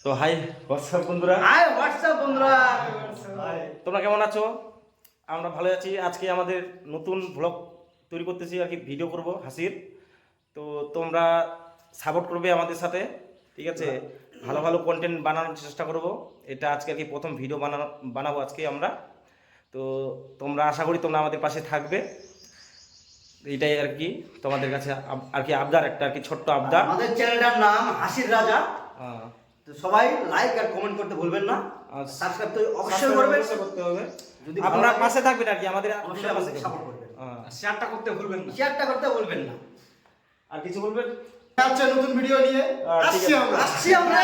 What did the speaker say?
তো high WhatsApp বন্ধুরা, তোমরা কেমন আছো? আমরা ভালো আছি। আজকে আমাদের নতুন ব্লগ তৈরি করতেছি আর কি, ভিডিও করব হাসির। তো তোমরা সাপোর্ট করবে আমাদের সাথে, ঠিক আছে? ভালো ভালো কন্টেন্ট বানানোর চেষ্টা করব। এটা আজকে আর কি প্রথম ভিডিও বানাবো আজকে আমরা। তো তোমরা আশা করি তোমরা আমাদের পাশে থাকবে, এইটাই আর কি তোমাদের কাছে আর কি আবদার, একটা আর কি ছোট্ট আবদার। আমাদের চ্যানেলটার নাম হাসির রাজা। হ্যাঁ, তো সবাই লাইক আর কমেন্ট করতে ভুলবেন না, আর সাবস্ক্রাইব তো অবশ্যই করবেন। করতে হবে। যদি আপনারা পাশে থাকবেন আর কি, আমাদের অবশ্যই আমাদের সাপোর্ট করবেন, শেয়ারটা করতে ভুলবেন না। শেয়ারটা করতে ভুলবেন না। আর কিছু বলবেন? আচ্ছা, নতুন ভিডিও নিয়ে ঠিক আছে। আসছি আমরা।